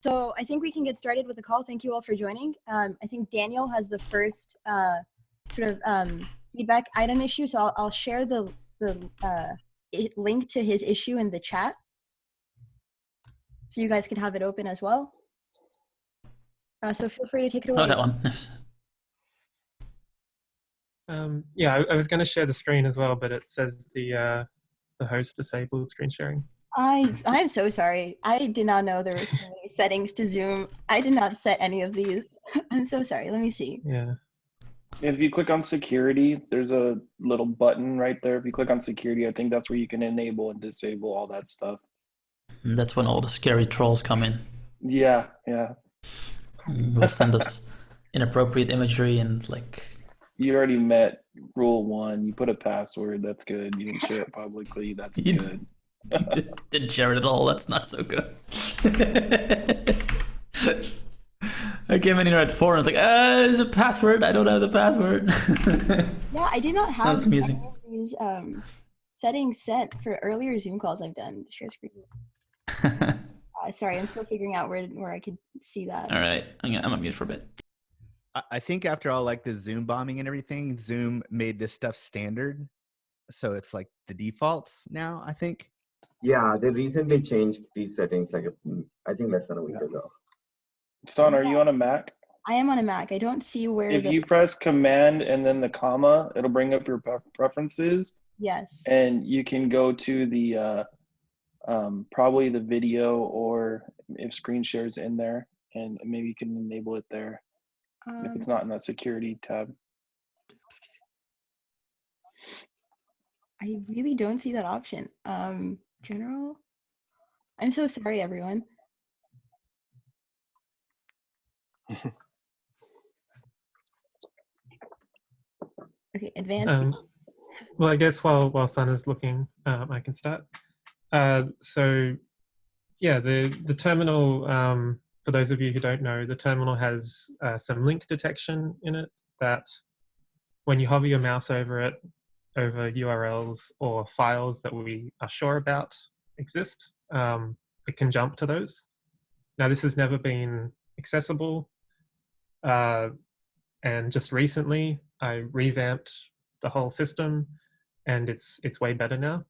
So I think we can get started with the call. Thank you all for joining. I think Daniel has the first feedback item issue. So I'll share the link to his issue in the chat, so you guys can have it open as well. So feel free to take it away. Oh, that one. Yeah, I was going to share the screen as well, but it says the host disabled screen sharing. I'm so sorry. I did not know there were so many settings to Zoom. I did not set any of these. I'm so sorry. Let me see. Yeah. If you click on security, there's a little button right there. If you click on security, I think that's where you can enable and disable all that stuff. And that's when all the scary trolls come in. Yeah, yeah. Will send us inappropriate imagery and like. You already met rule 1. You put a password. That's good. You didn't share it publicly. That's good. Didn't share it at all. That's not so good. I came in here at 4 and I was like, there's a password. I don't have the password. Yeah, I did not have any of these settings set for earlier Zoom calls I've done. Share screen. Sorry, I'm still figuring out where I could see that. All right, I'm on mute for a bit. I think after all like the Zoom bombing and everything, Zoom made this stuff standard. So it's like the defaults now, I think. Yeah, they recently changed these settings like I think less than a week ago. Stan, are you on a Mac? I am on a Mac. I don't see where If you press command and then the comma, it'll bring up your preferences. Yes. And you can go to the probably the video, or if screen shares in there, and maybe you can enable it there. If it's not in that security tab. I really don't see that option. General. I'm so sorry, everyone. Okay, advanced. Well, I guess while Sana's looking, I can start. So, yeah, the terminal. For those of you who don't know, the terminal has some link detection in it that when you hover your mouse over it, over URLs or files that we are sure about exist, it can jump to those. Now, this has never been accessible. And just recently, I revamped the whole system, and it's way better now.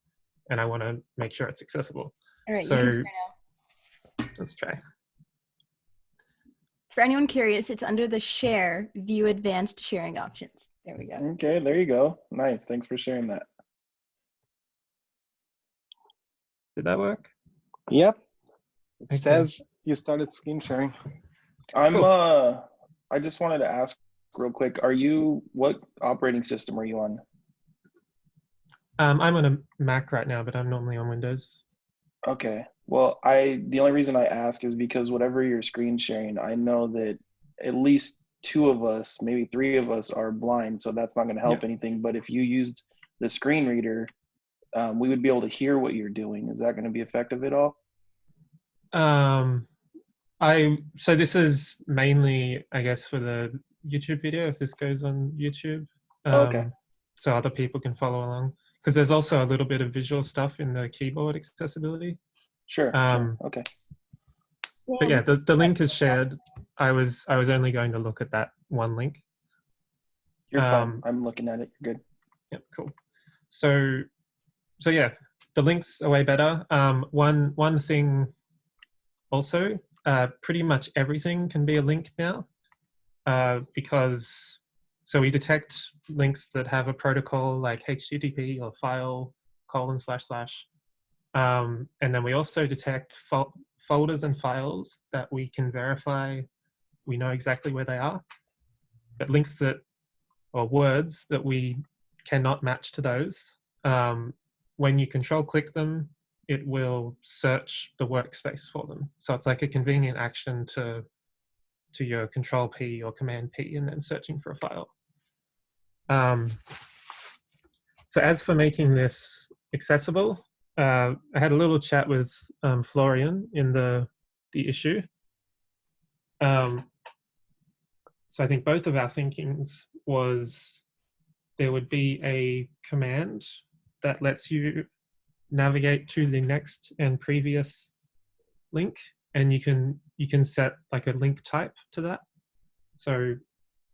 And I want to make sure it's accessible. All right, so let's try. For anyone curious, it's under the share, view advanced sharing options. There we go. Okay, there you go. Nice. Thanks for sharing that. Did that work? Yep. It says you started screen sharing. I just wanted to ask real quick, what operating system are you on? I'm on a Mac right now, but I'm normally on Windows. Okay. Well, the only reason I ask is because whatever you're screen sharing, I know that at least 2 of us, maybe 3 of us are blind, so that's not going to help anything. But if you used the screen reader, we would be able to hear what you're doing. Is that going to be effective at all? So this is mainly, I guess, for the YouTube video, if this goes on YouTube. Okay. So other people can follow along. Because there's also a little bit of visual stuff in the keyboard accessibility. Sure. Sure. Okay. But yeah, the link is shared. I was only going to look at that one link. You're fine. I'm looking at it. You're good. Yep. Cool. So yeah, the links are way better. One thing also, pretty much everything can be a link now, because so we detect links that have a protocol like HTTP or file : / and then we also detect folders and files that we can verify we know exactly where they are, but links or words that we cannot match to those, when you control click them, it will search the workspace for them. So it's like a convenient action to your control P or command P and then searching for a file. So as for making this accessible, I had a little chat with Florian in the issue. So I think both of our thinkings was there would be a command that lets you navigate to the next and previous link, and you can you can set like a link type to that. So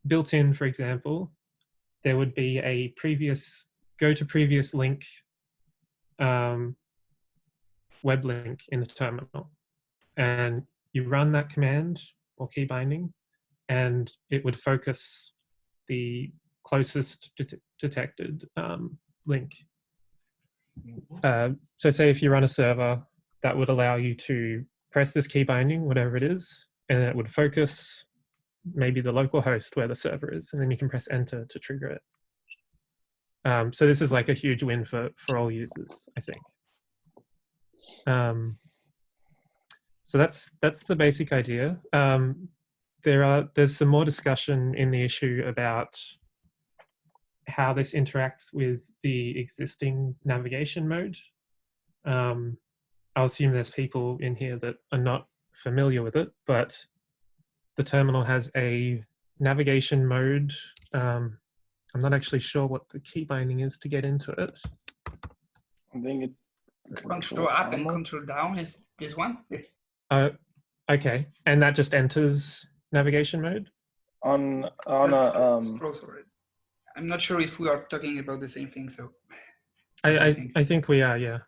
built in, for example, there would be a go to previous link web link in the terminal, and you run that command or key binding, and it would focus the closest detected link. So say if you run a server, that would allow you to press this key binding, whatever it is, and it would focus maybe the local host where the server is, and then you can press enter to trigger it. So this is like a huge win for all users, I think. So that's the basic idea. There's some more discussion in the issue about how this interacts with the existing navigation mode. I'll assume there's people in here that are not familiar with it, but the terminal has a navigation mode. I'm not actually sure what the key binding is to get into it. I think it's Control up and control down is this one. Okay, and that just enters navigation mode? on Scroll through it. I'm not sure if we are talking about the same thing, so I think we are, yeah.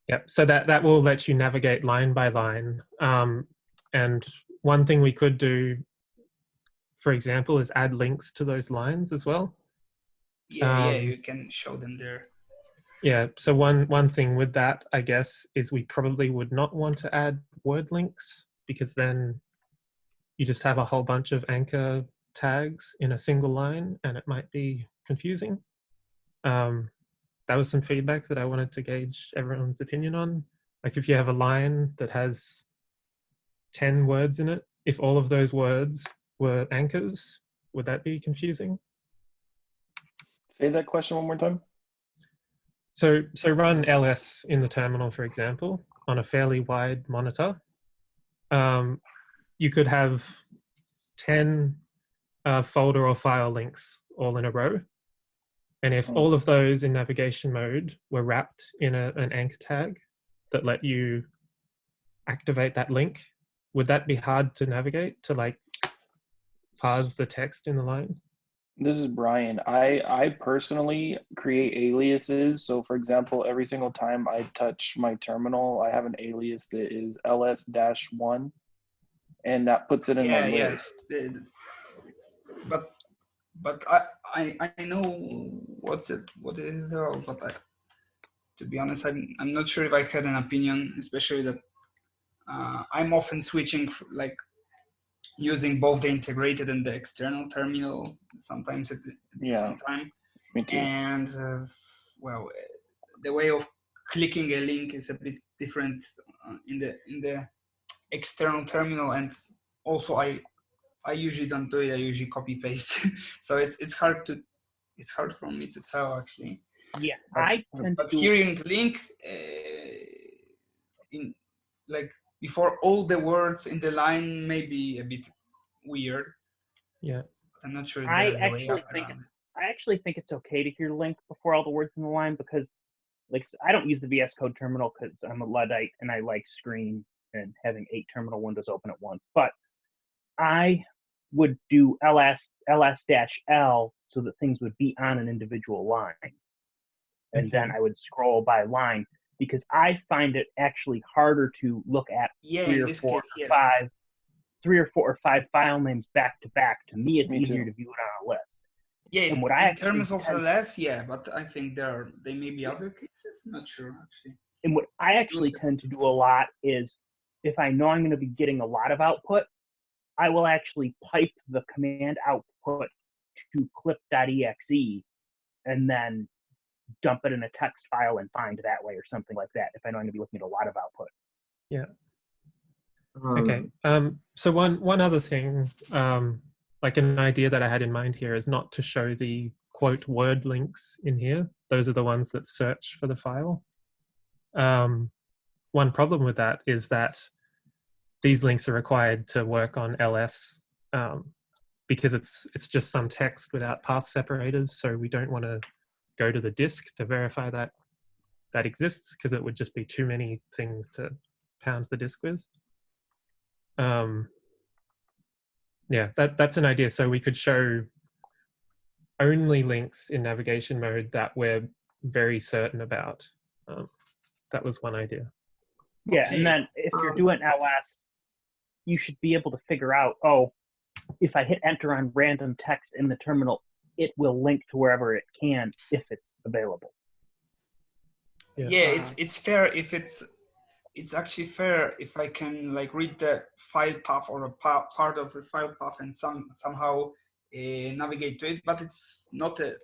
Yeah, so that will let you navigate line by line. And one thing we could do, for example, is add links to those lines as well. yeah, you can show them there. Yeah, so one thing with that, I guess, is we probably would not want to add word links, because then you just have a whole bunch of anchor tags in a single line, and it might be confusing. That was some feedback that I wanted to gauge everyone's opinion on. Like if you have a line that has 10 words in it, if all of those words were anchors, would that be confusing? Say that question one more time. So run ls in the terminal, for example, on a fairly wide monitor. You could have 10 folder or file links all in a row. And if all of those in navigation mode were wrapped in an anchor tag that let you activate that link, would that be hard to navigate, to like parse the text in the line? This is Brian. I personally create aliases. So for example, every single time I touch my terminal, I have an alias that is ls-1, and that puts it in my list. But I know what it is all, but to be honest, I'm not sure if I had an opinion, especially that I'm often switching, like using both the integrated and the external terminal sometimes at the same time. Me too. And well, the way of clicking a link is a bit different in the external terminal, and also I usually don't do it. I usually copy paste. So it's hard for me to tell actually. Yeah, but hearing link in like before all the words in the line may be a bit weird. Yeah, I'm not sure if I there's a way around. actually think it's okay to hear link before all the words in the line, because like I don't use the VS Code terminal because I'm a Luddite and I like screen and having 8 terminal windows open at once. But I would do ls-l so that things would be on an individual line. And then I would scroll by line, because I find it actually harder to look at 3 or 4 or 5 file names back to back. To me, it's easier to view it on a list. Yeah, and what in terms of ls, yeah, but I think there may be other cases. I'm not sure actually. And what I actually tend to do a lot is, if I know I'm going to be getting a lot of output, I will actually pipe the command output to clip.exe and then dump it in a text file and find that way or something like that, if I know I'm going to be looking at a lot of output. Yeah. Okay. So one other thing, like an idea that I had in mind here, is not to show the quote word links in here. Those are the ones that search for the file. One problem with that is that these links are required to work on ls, because it's just some text without path separators. So we don't want to go to the disk to verify that exists, because it would just be too many things to pound the disk with. Yeah, that's an idea. So we could show only links in navigation mode that we're very certain about. That was one idea. Yeah, Okay. and then if you're doing LS, you should be able to figure out, oh, if I hit enter on random text in the terminal, it will link to wherever it can if it's available. Yeah, it's fair if it's actually fair if I can like read the file path or a part of the file path and somehow navigate to it, but it's not a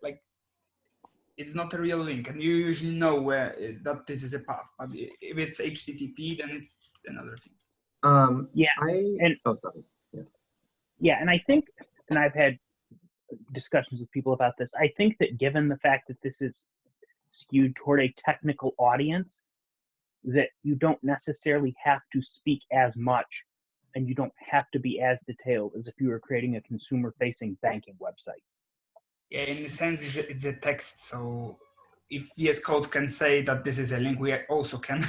it's not a real link, and you usually know where that this is a path. But if it's HTTP, then it's another thing. Sorry. Yeah, and I think, and I've had discussions with people about this, I think that given the fact that this is skewed toward a technical audience, that you don't necessarily have to speak as much and you don't have to be as detailed as if you were creating a consumer-facing banking website. Yeah, in a sense, it's a text. So if VS Code can say that this is a link, we also can.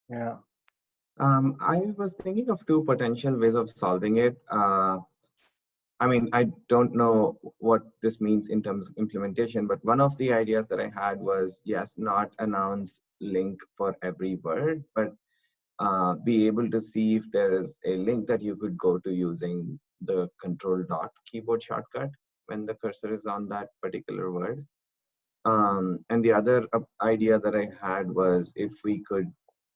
Yeah. I was thinking of two potential ways of solving it. I mean, I don't know what this means in terms of implementation, but one of the ideas that I had was, yes, not announce link for every word, but be able to see if there is a link that you could go to using the control dot keyboard shortcut when the cursor is on that particular word. And the other idea that I had was if we could,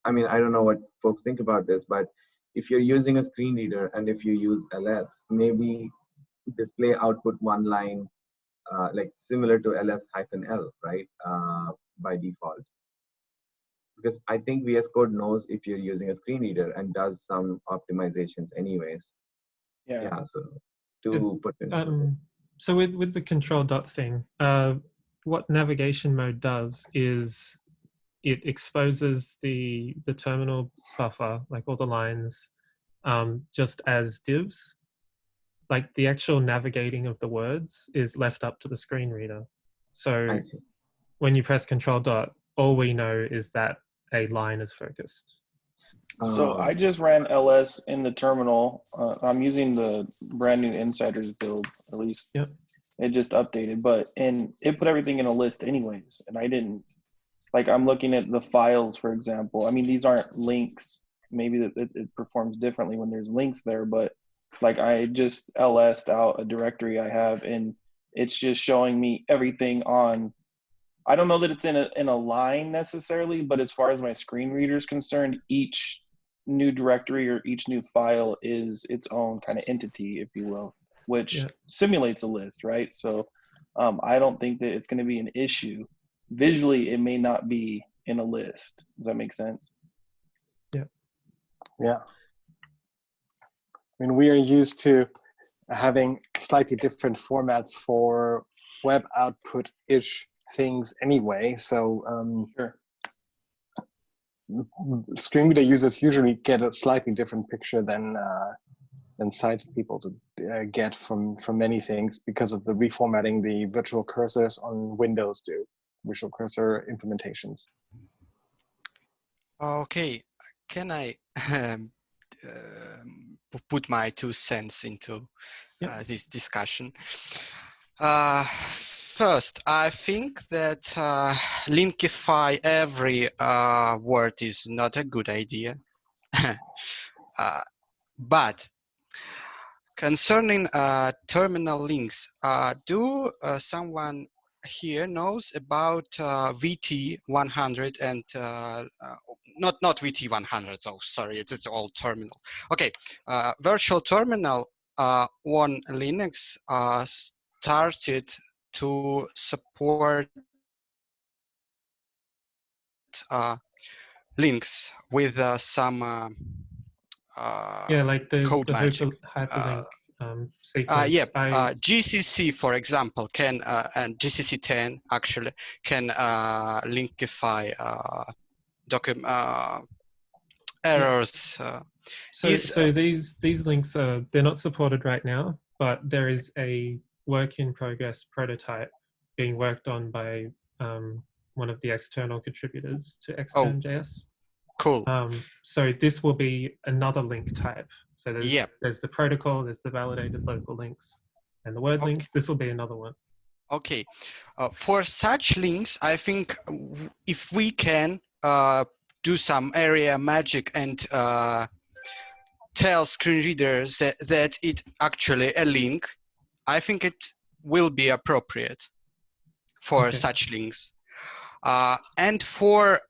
I mean, I don't know what folks think about this, but if you're using a screen reader and if you use LS, maybe display output one line, like similar to ls-l, right, by default. Because I think VS Code knows if you're using a screen reader and does some optimizations anyways. Yeah, so to put in. So with the control dot thing, what navigation mode does is it exposes the terminal buffer, like all the lines, just as divs. Like the actual navigating of the words is left up to the screen reader. So when you press control dot, all we know is that a line is focused. So I just ran LS in the terminal. I'm using the brand new Insiders build, at least. Yep. It just updated, and it put everything in a list anyways. And I didn't, like, I'm looking at the files, for example. I mean, these aren't links. Maybe it performs differently when there's links there, but like I just LS'd out a directory I have, and it's just showing me everything on. I don't know that it's in a line necessarily, but as far as my screen reader is concerned, each new directory or each new file is its own kind of entity, if you will, which simulates a list, right? So I don't think that it's going to be an issue. Visually, it may not be in a list. Does that make sense? Yeah. I mean, we are used to having slightly different formats for web output-ish things anyway. So screen reader users usually get a slightly different picture than sighted people to get from many things because of the reformatting the virtual cursors on Windows do, virtual cursor implementations. Okay, can I put my 2 cents into this discussion? First, I think that linkify every word is not a good idea. But concerning terminal links, do someone here knows about VT100 and not VT100, oh sorry, it's all terminal. Okay, virtual terminal on Linux started to support links with some like the code magic. hyperlink sequence. GCC, for example, can and GCC 10 actually can linkify errors. So these links they're not supported right now, but there is a work in progress prototype being worked on by one of the external contributors to Xterm.js. Cool. So this will be another link type. So there's Yep. there's the protocol, there's the validated local links, and the word Okay. links. This will be another one. Okay. For such links, I think if we can do some area magic and tell screen readers that it actually a link, I think it will be appropriate for Okay. such links. And for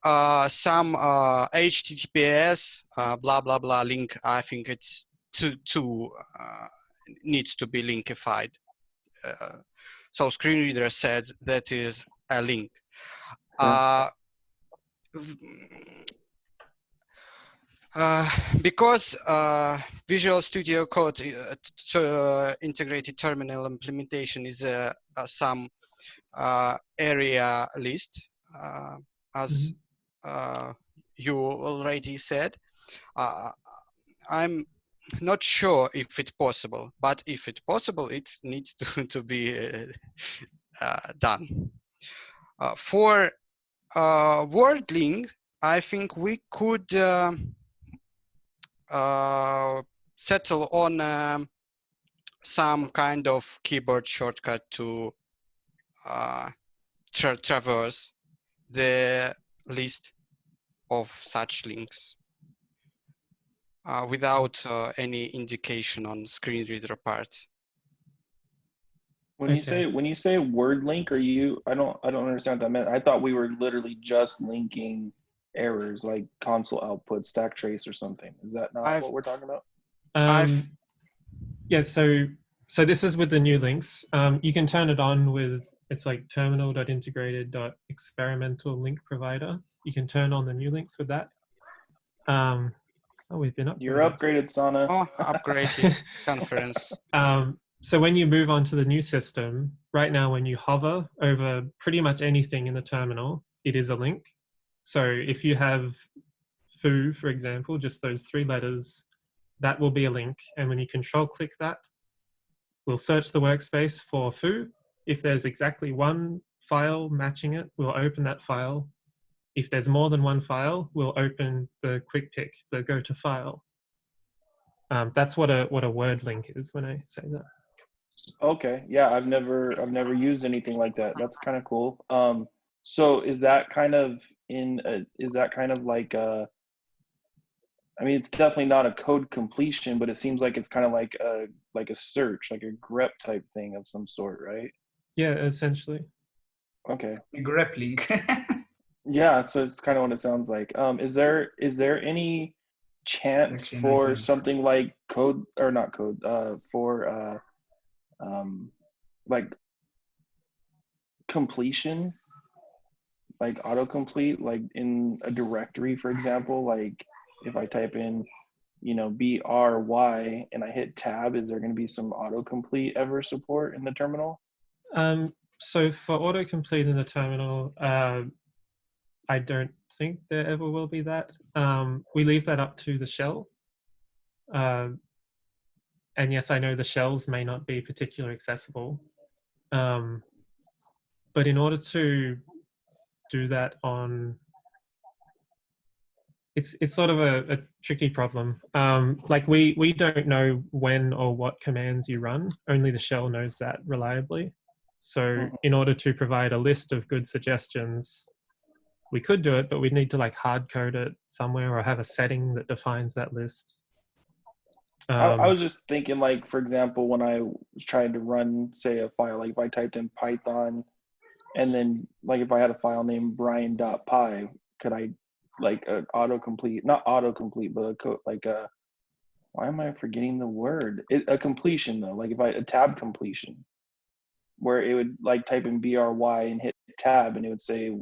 some HTTPS blah blah blah link, I think it's needs to be linkified. So screen reader says that is a link. Because Visual Studio Code integrated terminal implementation is some area list, as you already said. I'm not sure if it's possible, but if it's possible, it needs to be done. For word link, I think we could settle on some kind of keyboard shortcut to traverse the list of such links without any indication on screen reader part. When you say word link, are you? I don't understand what that meant. I thought we were literally just linking errors like console output, stack trace, or something. Is that not what we're talking about? Yeah. So this is with the new links. You can turn it on with, it's like terminal.integrated.experimental link provider. You can turn on the new links with that. Oh, we've been upgraded. You're upgraded, Sana. Oh, upgraded conference. So when you move on to the new system, right now when you hover over pretty much anything in the terminal, it is a link. So if you have foo, for example, just those 3 letters, that will be a link. And when you control click that, we'll search the workspace for foo. If there's exactly one file matching it, we'll open that file. If there's more than one file, we'll open the quick pick, the go to file. That's what a word link is when I say that. Okay, yeah, I've never used anything like that. That's kind of cool. So is that kind of like I mean, it's definitely not a code completion, but it seems like it's kind of like a search, like a grep type thing of some sort, right? Yeah, essentially. Okay. A grep link. Yeah, so it's kind of what it sounds like. Is there any chance for something like code, or not code, for like completion, like autocomplete, like in a directory, for example? Like if I type in, BRY and I hit tab, is there going to be some autocomplete ever support in the terminal? So for autocomplete in the terminal, I don't think there ever will be that. We leave that up to the shell. And yes, I know the shells may not be particularly accessible. But in order to do that on, it's sort of a tricky problem. Like we don't know when or what commands you run, only the shell knows that reliably. So in order to provide a list of good suggestions, we could do it, but we'd need to like hard code it somewhere or have a setting that defines that list. I was just thinking, like, for example, when I was trying to run, say, a file, like if I typed in Python and then like if I had a file named brian.py, could I like autocomplete, not autocomplete, but a code, like a, why am I forgetting the word? A completion though, like if a tab completion, where it would like type in BRY and hit tab and it would say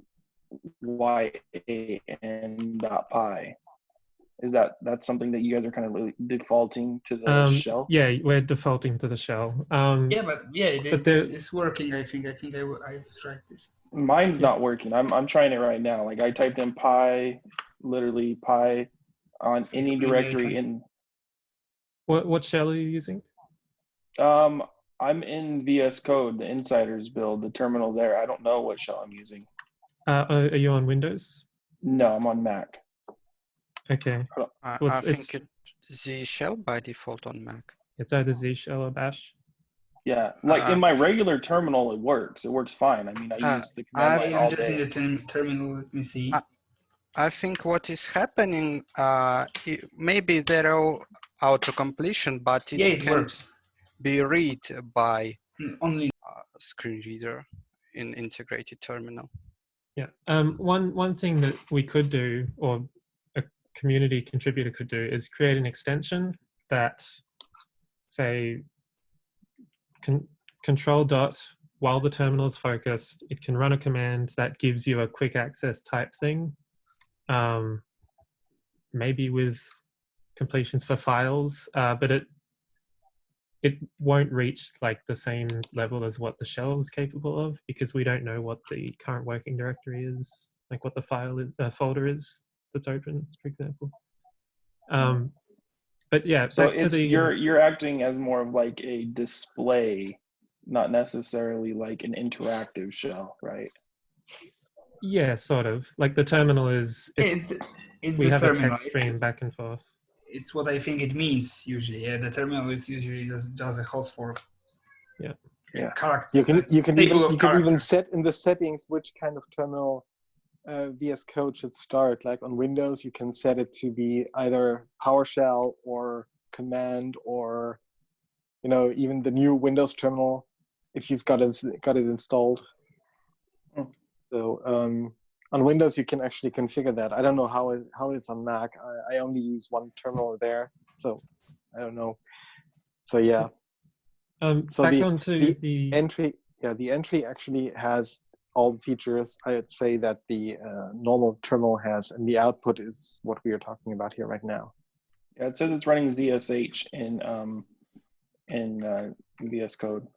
yan.py. Is that's something that you guys are kind of really defaulting to the shell? Yeah, we're defaulting to the shell. It's working. I think I've tried this. Mine's not working. I'm trying it right now. Like I typed in pi, literally pi, on any directory in. What shell are you using? I'm in VS Code, the insiders build, the terminal there. I don't know what shell I'm using. Are you on Windows? No, I'm on Mac. Okay. I Well, think it's Z shell by default on Mac. It's either Z shell or bash. Yeah, like in my regular terminal, it works. It works fine. I mean, I use the command line all Just in day. the terminal, let me see. I think what is happening, maybe they're all auto-completion, but it can works. be read by only screen reader in integrated terminal. Yeah. One thing that we could do, or a community contributor could do, is create an extension that, say, control dot, while the terminal is focused, it can run a command that gives you a quick access type thing. Maybe with completions for files, but it won't reach like the same level as what the shell is capable of, because we don't know what the current working directory is, like what the file folder is that's open, for example. But yeah, So back to the you're acting as more of like a display, not necessarily like an interactive shell, right? Yeah, sort of. Like the terminal is we have a text stream back and forth. It's what I think it means usually. Yeah, the terminal is usually just a host for character. You can even set in the settings which kind of terminal VS Code should start. Like on Windows, you can set it to be either PowerShell or command, or even the new Windows terminal if you've got it installed. So on Windows, you can actually configure that. I don't know how it's on Mac. I only use one terminal there, so I don't know. So yeah. So back onto the entry. Yeah, the entry actually has all the features I'd say that the normal terminal has, and the output is what we are talking about here right now. Yeah, it says it's running ZSH in VS Code.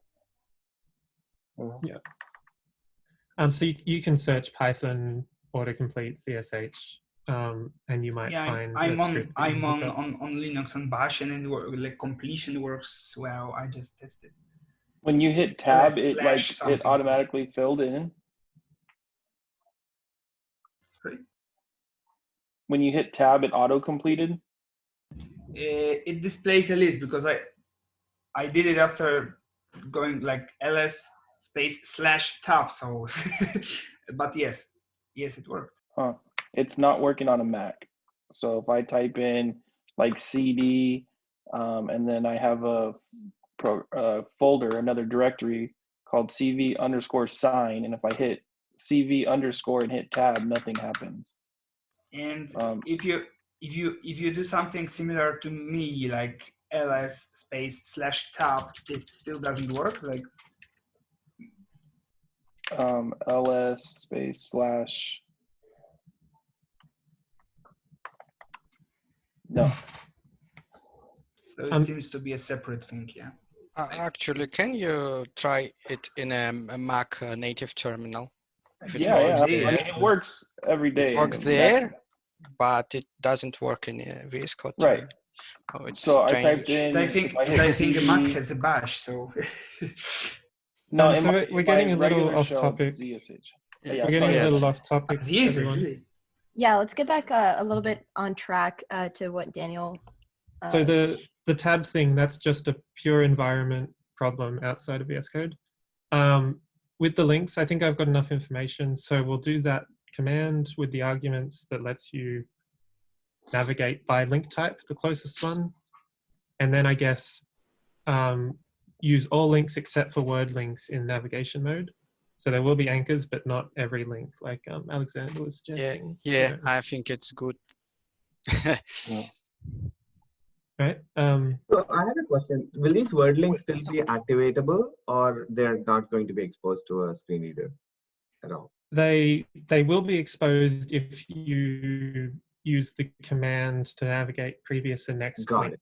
Yeah. So you can search Python autocomplete CSH, and you might find. I'm on Linux and Bash, and like completion works well. I just tested. When you hit tab, it automatically filled in. Sorry. When you hit tab, it auto completed. It displays a list because I did it after going like ls /tab. So, but yes, it worked. Huh. It's not working on a Mac. So if I type in like CD, and then I have a folder, another directory called CV_sign, and if I hit CV_ and hit tab, nothing happens. And if you do something similar to me, like ls /tab, it still doesn't work. Like ls / no. So it seems to be a separate thing, yeah. Actually, can you try it in a Mac native terminal? Yeah. I mean, it works every day. It works there, but it doesn't work in VS Code. Right. Oh, it's so strange. I typed in. I think Mac has a bash, so. No, so we're getting a little off topic. We're getting a little off topic. Yeah, let's get back a little bit on track to what Daniel. So the tab thing, that's just a pure environment problem outside of VS Code. With the links, I think I've got enough information. So we'll do that command with the arguments that lets you navigate by link type, the closest one. And then I guess use all links except for word links in navigation mode. So there will be anchors, but not every link, like Alexander was suggesting. Yeah, I think it's good. Right. So I had a question. Will these word links still be activatable, or they're not going to be exposed to a screen reader at all? They will be exposed if you use the command to navigate previous and next link.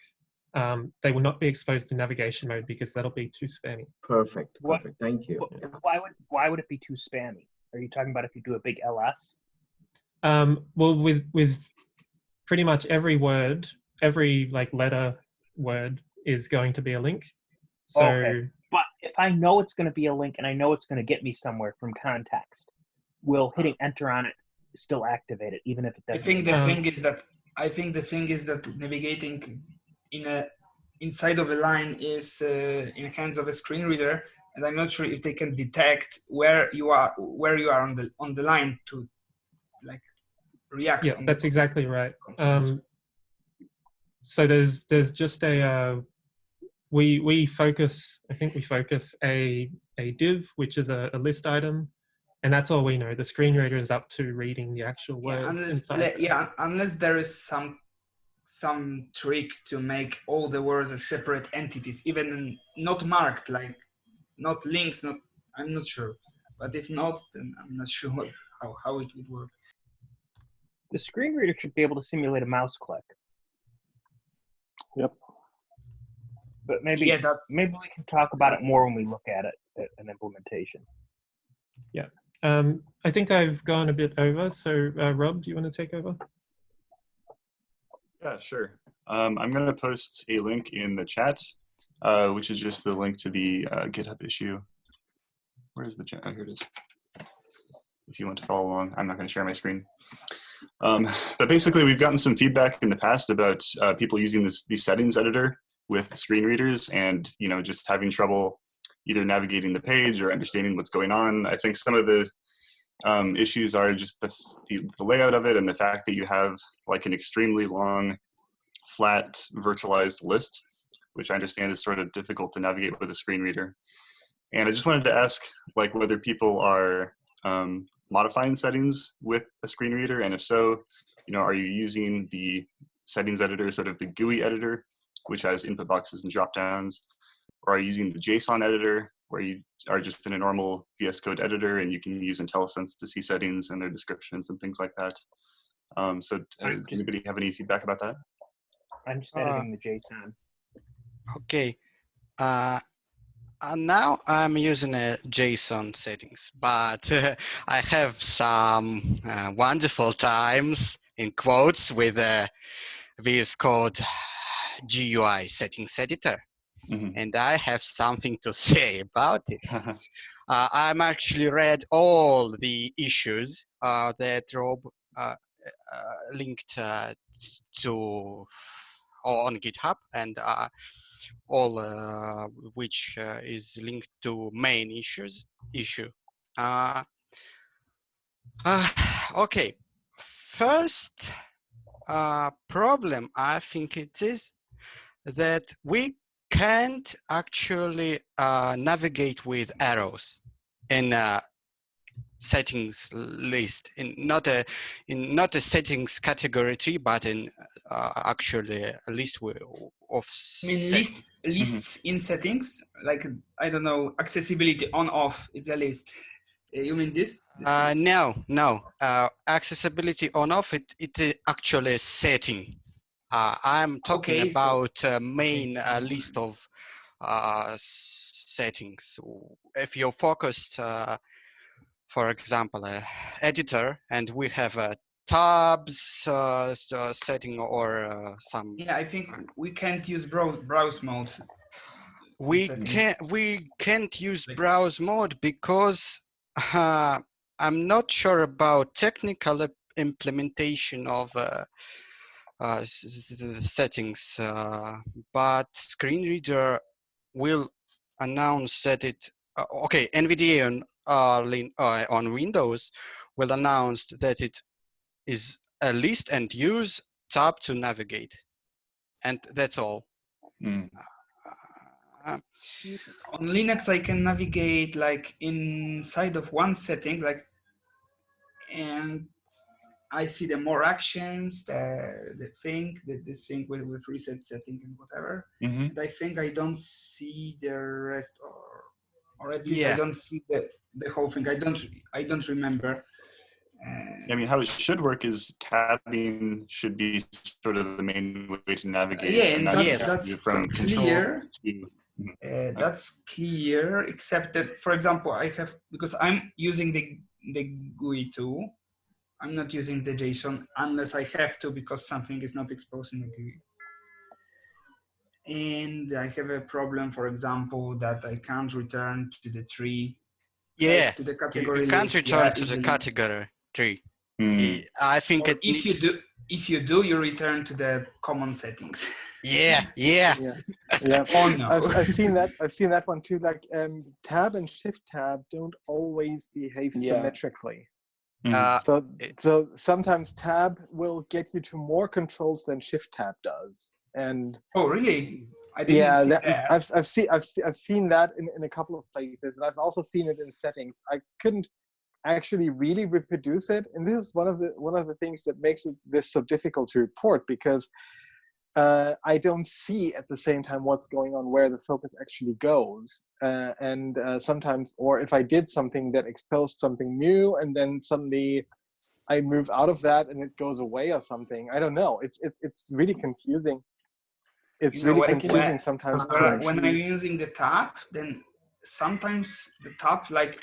They will not be exposed to navigation mode because that'll be too spammy. Perfect. Thank you. Why would it be too spammy? Are you talking about if you do a big ls? Well, with pretty much every word, every like letter word is going to be a link. So, okay. But if I know it's going to be a link and I know it's going to get me somewhere from context, will hitting enter on it still activate it, even if it doesn't? I think the thing is that I think the thing is that navigating inside of a line is in hands of a screen reader, and I'm not sure if they can detect where you are on the line to like react. Yeah, that's exactly right. So there's just a we focus. I think we focus a div, which is a list item, and that's all we know. The screen reader is up to reading the actual words inside. Unless there is some trick to make all the words as separate entities, even not marked, like not links. I'm not sure. But if not, then I'm not sure how it would work. The screen reader should be able to simulate a mouse click. Yep. But maybe we can talk about it more when we look at it at an implementation. Yeah. I think I've gone a bit over. So Rob, do you want to take over? Yeah, sure. I'm going to post a link in the chat, which is just the link to the GitHub issue. Where's the chat? Oh, here it is. If you want to follow along, I'm not going to share my screen. But basically, we've gotten some feedback in the past about people using the settings editor with screen readers and, just having trouble either navigating the page or understanding what's going on. I think some of the issues are just the layout of it and the fact that you have like an extremely long, flat, virtualized list, which I understand is sort of difficult to navigate with a screen reader. And I just wanted to ask like whether people are modifying settings with a screen reader, and if so, are you using the settings editor, sort of the GUI editor, which has input boxes and drop downs, or are you using the JSON editor, where you are just in a normal VS Code editor and you can use IntelliSense to see settings and their descriptions and things like that? So does anybody have any feedback about that? I'm just editing the JSON. Okay. Now I'm using JSON settings, but I have some wonderful times in quotes with VS Code GUI settings editor. Mm-hmm. And I have something to say about it. I'm actually read all the issues that Rob linked to on GitHub, and all which is linked to main issue. Okay, first problem I think it is that we can't actually navigate with arrows in settings list, in not a settings category tree, but in actually a list of lists mm-hmm. in settings, like I don't know, accessibility on off. It's a list. You mean this? No. Accessibility on off. It actually a setting. I'm talking about main list of settings. If you're focused, for example, editor, and we have a tabs setting or some. Yeah, I think we can't use browse mode. We can't use browse mode because I'm not sure about technical implementation of settings, but screen reader will announce that it. Okay, NVDA on Windows will announce that it is a list and use tab to navigate, and that's all. On Linux, I can navigate like inside of one setting, like, and I see the more actions, this thing with reset setting and whatever. Mm-hmm. And I think I don't see the rest, or at least I don't see the whole thing. I don't remember. I mean, how it should work is tabbing should be sort of the main way to navigate. Yeah, and that's from clear. To, that's clear, except that, for example, because I'm using the GUI too. I'm not using the JSON unless I have to, because something is not exposed in the GUI. And I have a problem, for example, that I can't return to the tree. Yeah, to the category you can't return to the category tree. I think if you do, if you do, you return to the common settings. Yeah. Yeah. Oh no. I've seen that. I've seen that one too. Like tab and shift tab don't always behave symmetrically. So sometimes tab will get you to more controls than shift tab does. And oh really? I didn't see that. I've seen that in a couple of places, and I've also seen it in settings. I couldn't actually really reproduce it, and this is one of the things that makes this so difficult to report, because I don't see at the same time what's going on, where the focus actually goes, and sometimes, or if I did something that exposed something new, and then suddenly I move out of that and it goes away or something. I don't know. It's really confusing. It's really confusing sometimes to actually. When I'm using the tab, then sometimes the tab like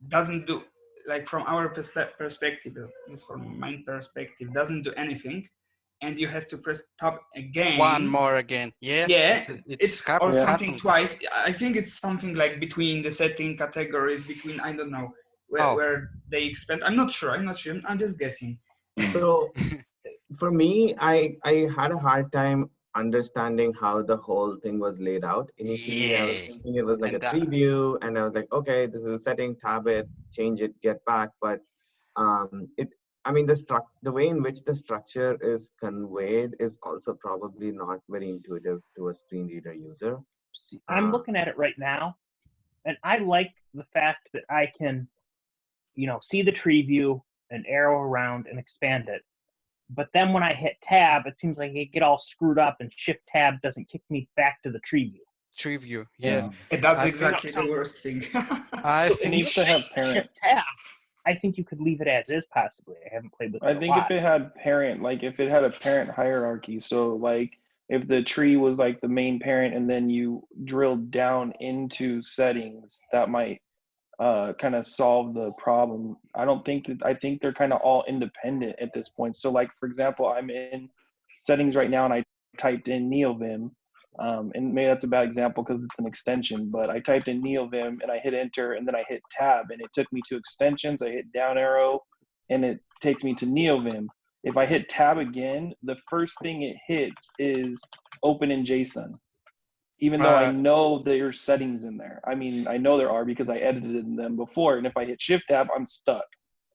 doesn't do, like from our perspective, at least from my perspective, doesn't do anything, and you have to press tab again. One more again. Yeah. Yeah. It's or something happened. twice. I think it's something like between the setting categories, between, I don't know, where they expand. I'm not sure. I'm just guessing. So for me, I had a hard time understanding how the whole thing was laid out. Initially, I was thinking it was like a preview, and I was like, okay, this is a setting, tab it, change it, get back. But the way in which the structure is conveyed is also probably not very intuitive to a screen reader user. I'm looking at it right now, and I like the fact that I can, see the tree view and arrow around and expand it. But then when I hit tab, it seems like I get all screwed up, and shift tab doesn't kick me back to the tree view. Tree view, yeah. That's exactly the worst thing. It needs to have parent. Shift tab, I think you could leave it as is, possibly. I haven't played with it. I think if it had parent, like if it had a parent hierarchy, so like if the tree was like the main parent and then you drilled down into settings, that might kind of solve the problem. I think they're kind of all independent at this point. So like, for example, I'm in settings right now and I typed in NeoVim, and maybe that's a bad example because it's an extension, but I typed in NeoVim and I hit enter and then I hit tab and it took me to extensions. I hit down arrow and it takes me to NeoVim. If I hit tab again, the first thing it hits is open in JSON. Even though I know there's settings in there. I mean, I know there are because I edited them before. And if I hit shift tab, I'm stuck.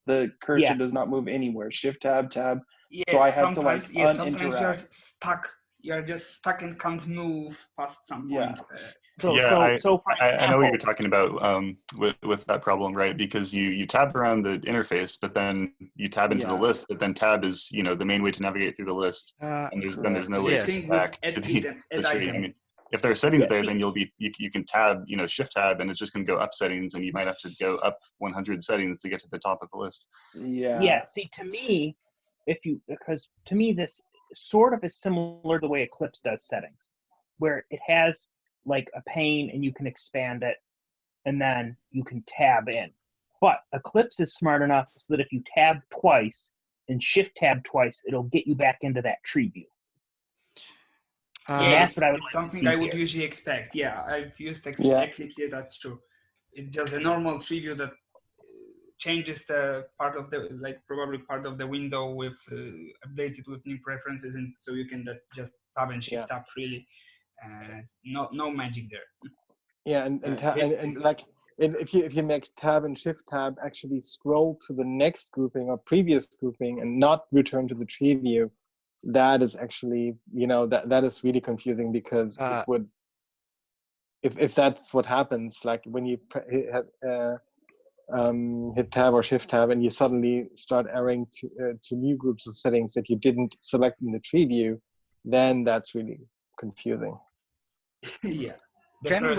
The cursor does not move anywhere. Shift tab. Yes, so I had to like sometimes you're stuck. You're just stuck and can't move past some point. I know what you're talking about with that problem, right? Because you tab around the interface, but then you tab into the list, but then tab is the main way to navigate through the list, and there's no way back to the tree. I mean, if there are settings there, then you can tab, shift tab, and it's just going to go up settings, and you might have to go up 100 settings to get to the top of the list. Yeah. See, to me, because to me this sort of is similar to the way Eclipse does settings, where it has like a pane and you can expand it, and then you can tab in. But Eclipse is smart enough so that if you tab twice and shift tab twice, it'll get you back into that tree view. That's what I would something I would usually expect. Yeah, I've used Eclipse. Yeah, that's true. It's just a normal tree view that changes the part of the probably part of the window with updates it with new preferences, and so you can just tab and shift tab freely. No magic there. Yeah, and like if you make tab and shift tab actually scroll to the next grouping or previous grouping and not return to the tree view, that is actually that is really confusing, because it would, if that's what happens, like when you hit tab or shift tab and you suddenly start arrowing to new groups of settings that you didn't select in the tree view, then that's really confusing. Yeah. Can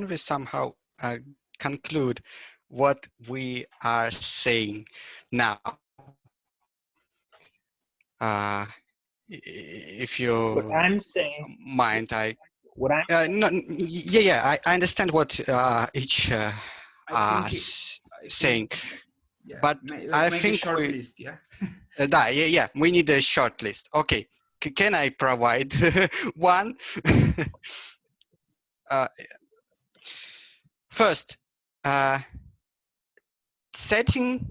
we somehow conclude what we are saying now? If you what I'm saying, mind, I understand what each saying, but I think list, we need a short list. Okay, can I provide one? First, setting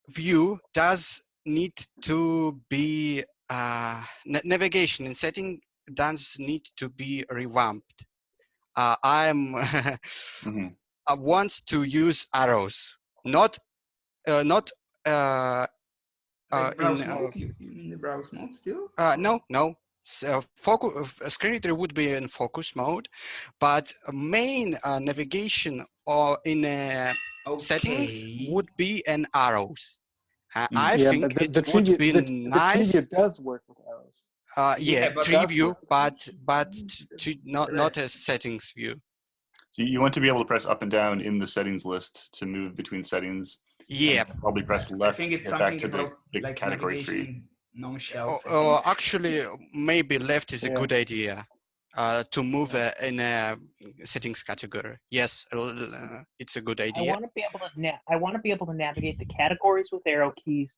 view does need to be navigation and setting does need to be revamped. I'm I want to use arrows, not Like in browse mode? You mean the browse mode still? no. So screen reader would be in focus mode, but main navigation or in settings would be an arrows. I Yeah, think but the it would tree be the nice. tree view does work with arrows. Yeah, but tree that's view, what- but not a settings view. So you want to be able to press up and down in the settings list to move between settings. Yeah. Probably press I left think to it's get back something to about the like category navigation tree. in non-shell settings. Actually, maybe left is a Yeah. good idea to move in a settings category. Yes, it's a good I idea. want to be able to I want to be able to navigate the categories with arrow keys,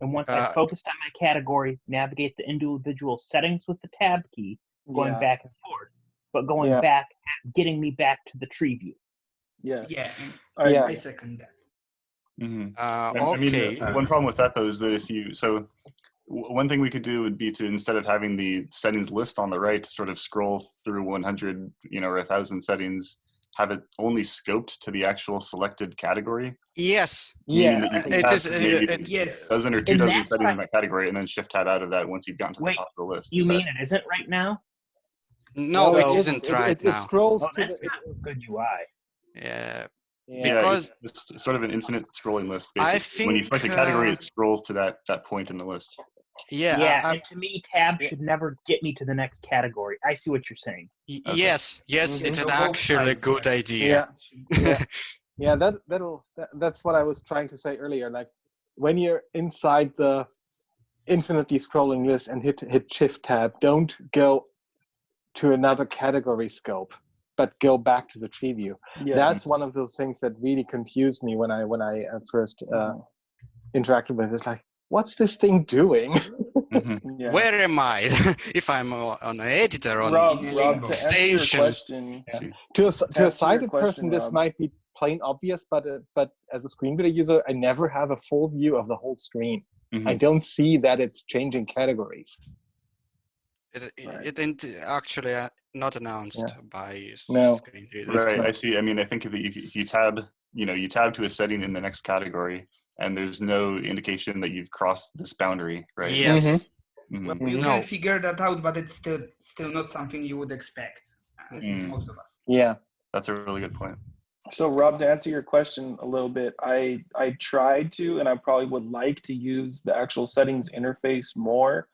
and once I've focused on my category, navigate the individual settings with the tab key, going Yeah. back and forth, but going Yeah. back, getting me back to the tree view. Yes. Yeah, Yeah. I second that. I mean, one problem with that though is that if you one thing we could do would be to, instead of having the settings list on the right, sort of scroll through 100, or 1,000 settings, have it only scoped to the actual selected category. Yes. Meaning Yes. that you It have is. Yes. dozen or two And dozen that's settings what in that category, and then shift tab out of that once you've gotten to the Wait, top of the list. You Is mean that- it isn't right now? No, Well, it it isn't right it now. scrolls Oh, to that's the. not good UI. Yeah. Yeah, Because it's sort of an infinite scrolling list. I Basically, when you think, select a category, it scrolls to that point in the list. yeah, And to me, tab should never get me to the next category. I see what you're saying. Yes, Mhm. it's So an both actually sides, good yeah. idea. Yeah. Yeah, that's what I was trying to say earlier. Like when you're inside the infinitely scrolling list and hit shift tab, don't go to another category scope, but go back to the tree view. Yeah. That's one of those things that really confused me when I first interacted with it. It's like, what's this thing doing? Yeah. Where am I? If I'm on an editor on Rob, to answer your station. question, To a answer your sighted question, person, this Rob. might be plain obvious, but as a screen reader user, I never have a full view of the whole screen. I don't see that it's changing categories. It ain't actually not announced by No. screen readers. Right, I see. I mean, I think if you tab, you tab to a setting in the next category, and there's no indication that you've crossed this boundary, right? Yes. Well, you can figure that out, but it's still not something you would expect. At least most of us. Yeah. That's a really good point. So Rob, to answer your question a little bit, I tried to, and I probably would like to use the actual settings interface more,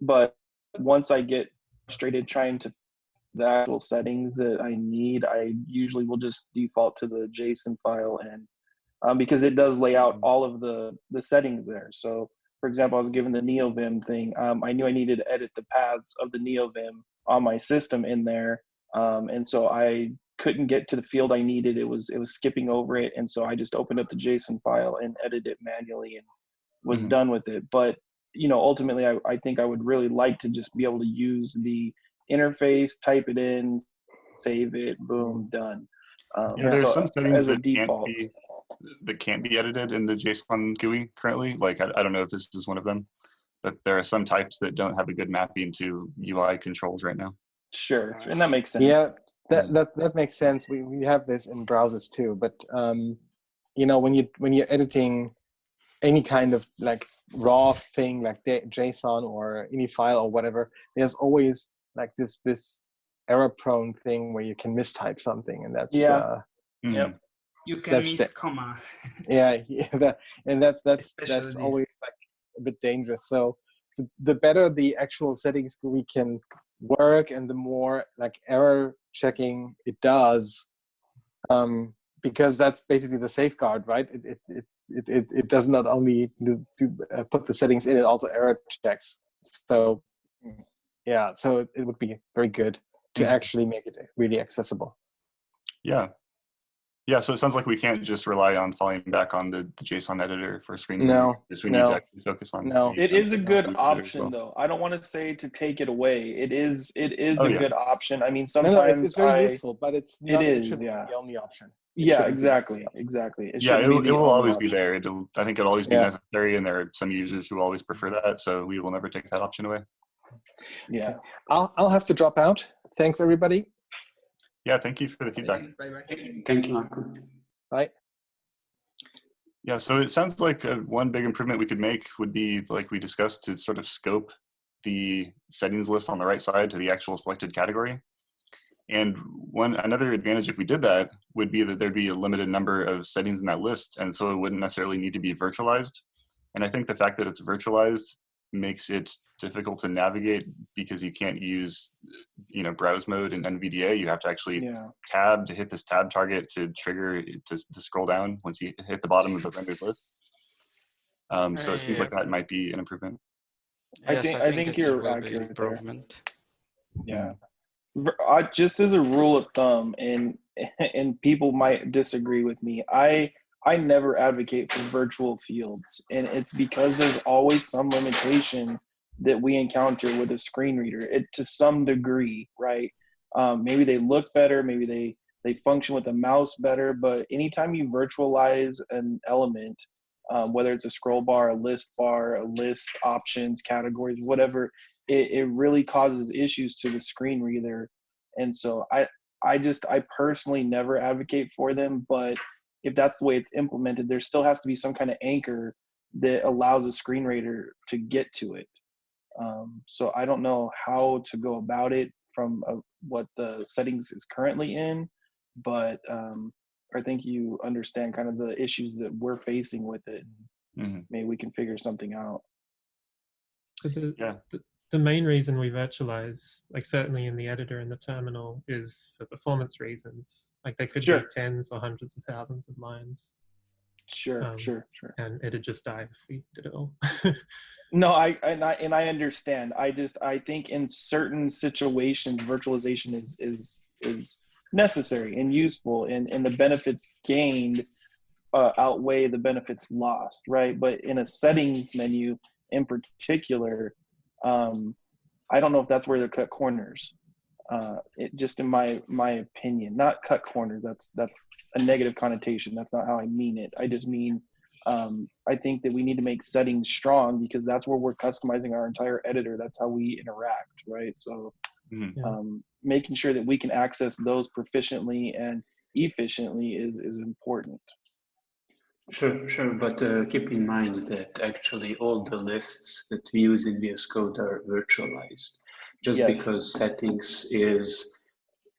but once I get frustrated trying to the actual settings that I need, I usually will just default to the JSON file, and because it does lay out all of the settings there. So for example, I was given the NeoVim thing. I knew I needed to edit the paths of the NeoVim on my system in there. And so I couldn't get to the field I needed. It was skipping over it. And so I just opened up the JSON file and edited it manually and was done with it. But, ultimately I think I would really like to just be able to use the interface, type it in, save it, boom, done. There's so some settings as a that default. can't be edited in the JSON GUI currently. Like, I don't know if this is one of them, but there are some types that don't have a good mapping to UI controls right now. Sure, and that makes sense. Yeah, that makes sense. We have this in browsers too, but when you're editing any kind of like raw thing like JSON or any file or whatever, there's always like this error-prone thing where you can mistype something, and that's Yep. You can miss comma. That's always like a bit dangerous. So the better the actual settings we can work, and the more like error checking it does, because that's basically the safeguard, right? It does not only put the settings in, it also error checks. So so it would be very good to actually make it really accessible. Yeah. Yeah, so it sounds like we can't just rely on falling back on the JSON editor for screen. No, we need to no, actually focus on. no. the, It is a the good editor as option, well. though. I don't want to say to take it away. It is Oh, a yeah. good option. I mean, No, sometimes it's very useful, but it is, shouldn't yeah. be the only option. It Yeah, shouldn't be the exactly, only option. exactly. It Yeah, shouldn't be it the will only always be option. there. I think it'll always be Yeah. necessary, and there are some users who always prefer that, so we will never take that option away. Yeah. I'll have to drop out. Thanks, everybody. Yeah, thank you for the feedback. Thanks, bye-bye. Thank you, Marco. Bye. Yeah, so it sounds like one big improvement we could make would be, like we discussed, to sort of scope the settings list on the right side to the actual selected category. And another advantage if we did that would be that there'd be a limited number of settings in that list, and so it wouldn't necessarily need to be virtualized. And I think the fact that it's virtualized makes it difficult to navigate because you can't use, browse mode in NVDA. You have to actually tab to hit this tab target to trigger to scroll down once you hit the bottom of the rendered list. So it seems like that might be an improvement. I think you're accurate there. Yeah. Just as a rule of thumb, and people might disagree with me, I never advocate for virtual fields, and it's because there's always some limitation that we encounter with a screen reader, to some degree, right? Maybe they look better, maybe they function with a mouse better, but anytime you virtualize an element, whether it's a scroll bar, a list, options, categories, whatever, it really causes issues to the screen reader. And so I personally never advocate for them, but if that's the way it's implemented, there still has to be some kind of anchor that allows a screen reader to get to it. So I don't know how to go about it from what the settings is currently in, but I think you understand kind of the issues that we're facing with it. Maybe we can figure something out. The main reason we virtualize, like certainly in the editor and the terminal, is for performance reasons. Like they could be tens or hundreds of thousands of lines. Sure. And it'd just die if we did it all. No, I understand. I think in certain situations, virtualization is necessary and useful, and the benefits gained outweigh the benefits lost, right? But in a settings menu in particular, I don't know if that's where they cut corners. Just in my opinion, not cut corners. That's a negative connotation. That's not how I mean it. I just mean I think that we need to make settings strong because that's where we're customizing our entire editor. That's how we interact, right? So making sure that we can access those proficiently and efficiently is important. Sure, but keep in mind that actually all the lists that we use in VS Code are virtualized. Just because settings is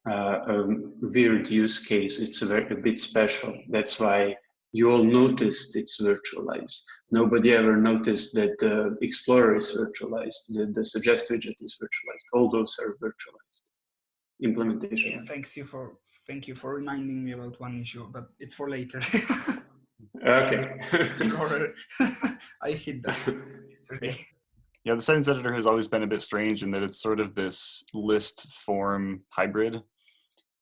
a weird use case, it's a bit special. That's why you all noticed it's virtualized. Nobody ever noticed that the Explorer is virtualized, the suggest widget is virtualized. All those are virtualized implementation. Yeah, thank you for reminding me about one issue, but it's for later. Okay. Explorer. I hit that yesterday. Yeah, the settings editor has always been a bit strange in that it's sort of this list form hybrid.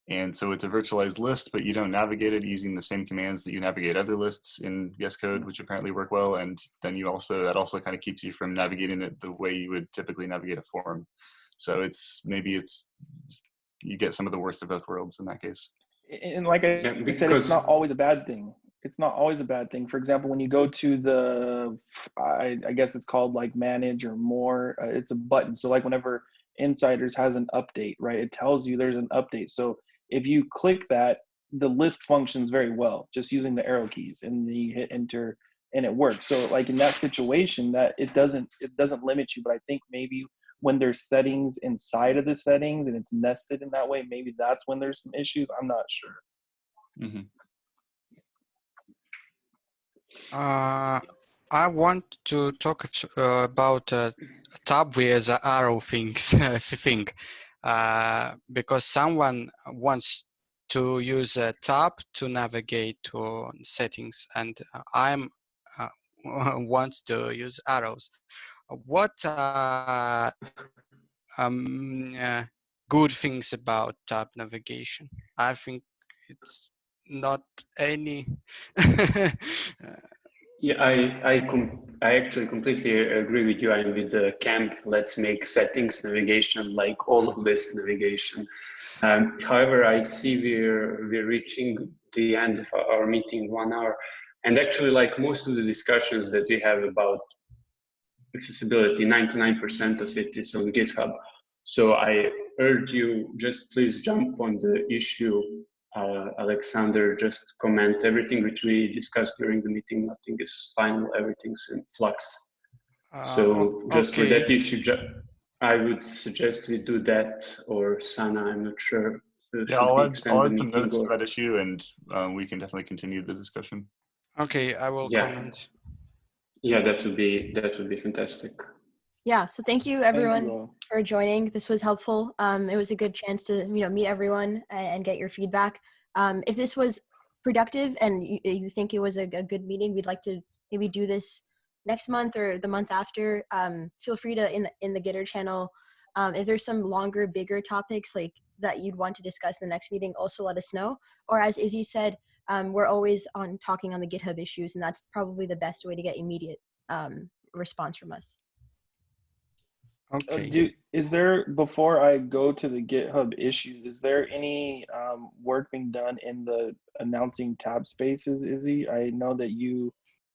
And so it's a virtualized list, but you don't navigate it using the same commands that you navigate other lists in VS Code, which apparently work well. And then that also kind of keeps you from navigating it the way you would typically navigate a form. So you get some of the worst of both worlds in that case. And like I said, it's not always a bad thing. It's not always a bad thing. For example, when you go to I guess it's called like manage or more, it's a button. So like whenever Insiders has an update, right, it tells you there's an update. So if you click that, the list functions very well, just using the arrow keys, and you hit enter and it works. So like in that situation, that it doesn't limit you, but I think maybe when there's settings inside of the settings and it's nested in that way, maybe that's when there's some issues. I'm not sure. I want to talk about tab with the arrow thing, because someone wants to use a tab to navigate to settings, and I'm want to use arrows. What good things about tab navigation? I think it's not any. Yeah, I actually completely agree with you. I'm with the camp. Let's make settings navigation like all of this navigation. However, I see we're reaching the end of our meeting, 1 hour, and actually, like most of the discussions that we have about accessibility, 99% of it is on GitHub. So I urge you, just please jump on the issue. Alexander, just comment everything which we discussed during the meeting. Nothing is final, everything's in flux. So just for that issue, I would suggest we do that, or Sana, I'm not sure. Yeah, I'll add some notes to that issue, and we can definitely continue the discussion. Okay, I will comment. Yeah, that would be fantastic. Yeah, so thank you everyone for joining. This was helpful. It was a good chance to meet everyone and get your feedback. If this was productive and you think it was a good meeting, we'd like to maybe do this next month or the month after. Feel free to in the Gitter channel. If there's some longer, bigger topics like that you'd want to discuss in the next meeting, also let us know. Or as Izzy said, we're always talking on the GitHub issues, and that's probably the best way to get immediate response from us. Okay. Is there, before I go to the GitHub issues, is there any work being done in the announcing tab spaces, Izzy? I know that you